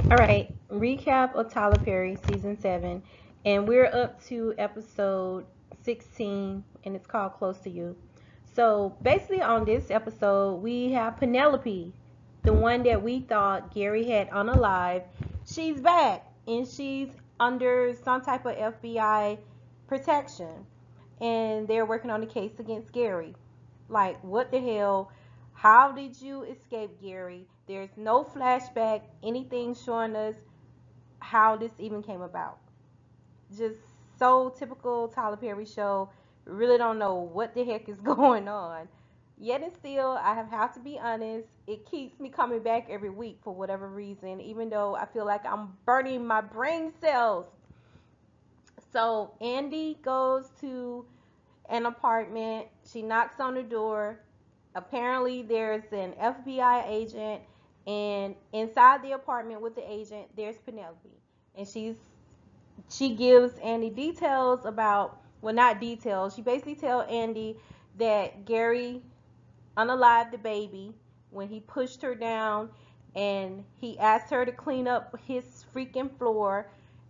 All right, recap of Tyler Perry season 7, and we're up to episode 16, and it's called Close to You. So basically, on this episode, we have Penelope, the one that we thought Gary had unalive. She's back, and she's under some type of FBI protection, and they're working on the case against Gary. Like, what the hell? How did you escape, Gary? There's no flashback, anything showing us how this even came about. Just so typical Tyler Perry show. Really don't know what the heck is going on. Yet and still, have to be honest, it keeps me coming back every week for whatever reason, even though I feel like I'm burning my brain cells. So Andy goes to an apartment. She knocks on the door. Apparently, there's an FBI agent, and inside the apartment with the agent, there's Penelope, and she gives Andy details about, well, not details. She basically tells Andy that Gary unalived the baby when he pushed her down, and he asked her to clean up his freaking floor.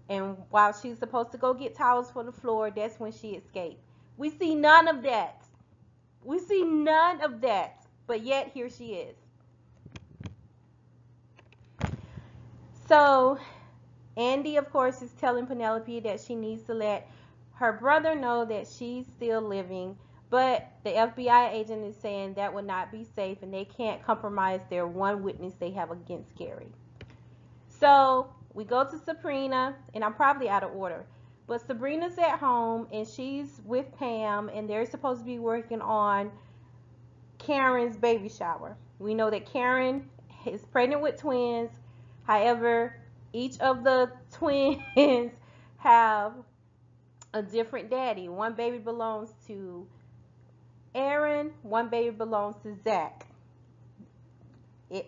And while she's supposed to go get towels for the floor, that's when she escaped. We see none of that. We see none of that. But yet, here she is. So, Andy, of course, is telling Penelope that she needs to let her brother know that she's still living. But the FBI agent is saying that would not be safe, and they can't compromise their one witness they have against Gary. So, we go to Sabrina, and I'm probably out of order. But Sabrina's at home, and she's with Pam, and they're supposed to be working on Karen's baby shower. We know that Karen is pregnant with twins. However, each of the twins have a different daddy. One baby belongs to Aaron, one baby belongs to Zach.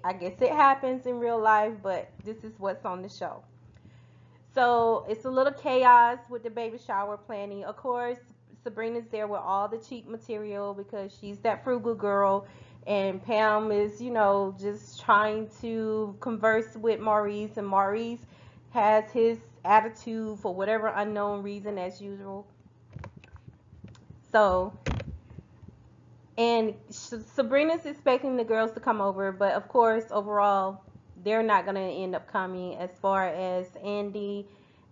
I guess it happens in real life, but this is what's on the show. So it's a little chaos with the baby shower planning. Of course, Sabrina's there with all the cheap material because she's that frugal girl. And Pam is, just trying to converse with Maurice. And Maurice has his attitude for whatever unknown reason, as usual. So, and Sabrina's expecting the girls to come over. But of course, overall, they're not going to end up coming, as far as Andy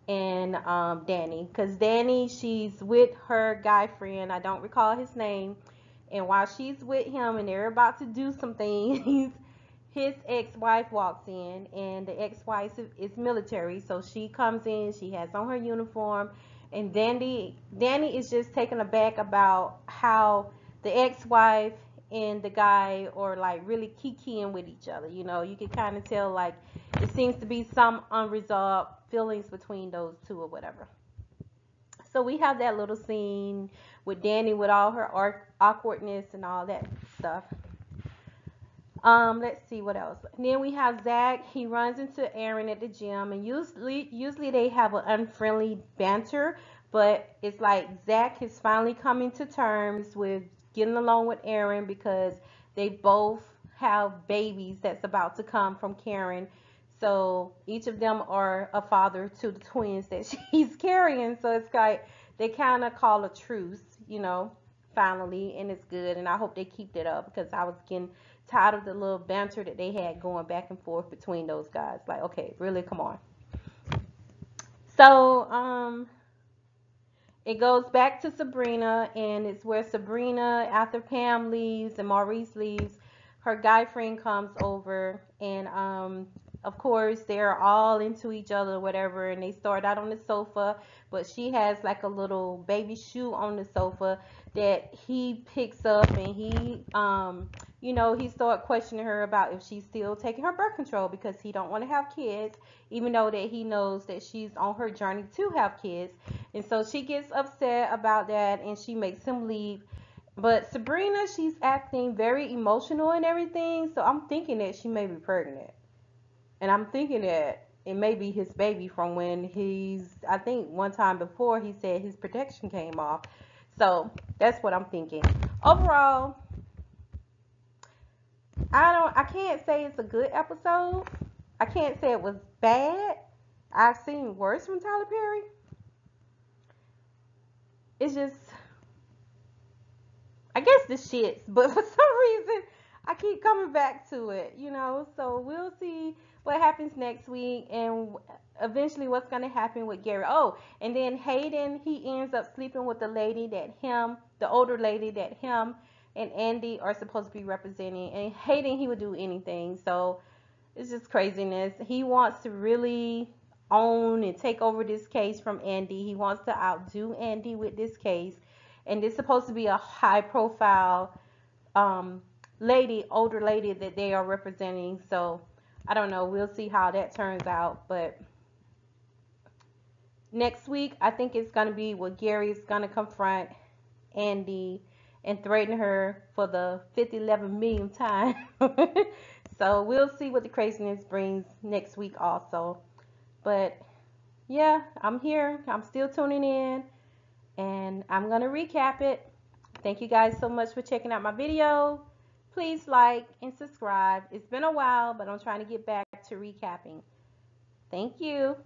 and Danny, because Danny, she's with her guy friend. I don't recall his name. And while she's with him and they're about to do some things, his ex-wife walks in, and the ex-wife is military, so she comes in. She has on her uniform, and Danny is just taken aback about how the ex-wife and the guy are like really kikiing with each other. You can kind of tell, like, it seems to be some unresolved feelings between those two or whatever. So we have that little scene with Danny with all her awkwardness and all that stuff. Let's see what else. And then we have Zach. He runs into Aaron at the gym, and usually they have an unfriendly banter, but it's like Zach is finally coming to terms with getting along with Aaron because they both have babies that's about to come from Karen. So each of them are a father to the twins that she's carrying. So it's like they kind of call a truce, finally, and it's good. And I hope they keep that up because I was getting tired of the little banter that they had going back and forth between those guys. Like, okay, really, come on. So, it goes back to Sabrina, and it's where Sabrina, after Pam leaves and Maurice leaves, her guy friend comes over, and of course they're all into each other or whatever, and they start out on the sofa, but she has like a little baby shoe on the sofa that he picks up, and he started questioning her about if she's still taking her birth control because he don't want to have kids, even though that he knows that she's on her journey to have kids. And so she gets upset about that, and she makes him leave. But Sabrina, she's acting very emotional and everything, so I'm thinking that she may be pregnant. And I'm thinking that it may be his baby from when I think one time before he said his protection came off. So that's what I'm thinking. Overall, I can't say it's a good episode, I can't say it was bad. I've seen worse from Tyler Perry. It's just, I guess the shits, but for some reason I keep coming back to it, you know. So we'll see what happens next week and eventually what's gonna happen with Gary. Oh, and then Hayden, he ends up sleeping with the older lady that him and Andy are supposed to be representing. And Hayden, he would do anything. So it's just craziness. He wants to really own and take over this case from Andy. He wants to outdo Andy with this case. And it's supposed to be a high profile um, older lady that they are representing. So I don't know. We'll see how that turns out. But next week, I think it's going to be where Gary's going to confront Andy and threaten her for the 11 millionth time. So we'll see what the craziness brings next week also. But yeah, I'm here. I'm still tuning in and I'm going to recap it. Thank you guys so much for checking out my video. Please like and subscribe. It's been a while, but I'm trying to get back to recapping. Thank you.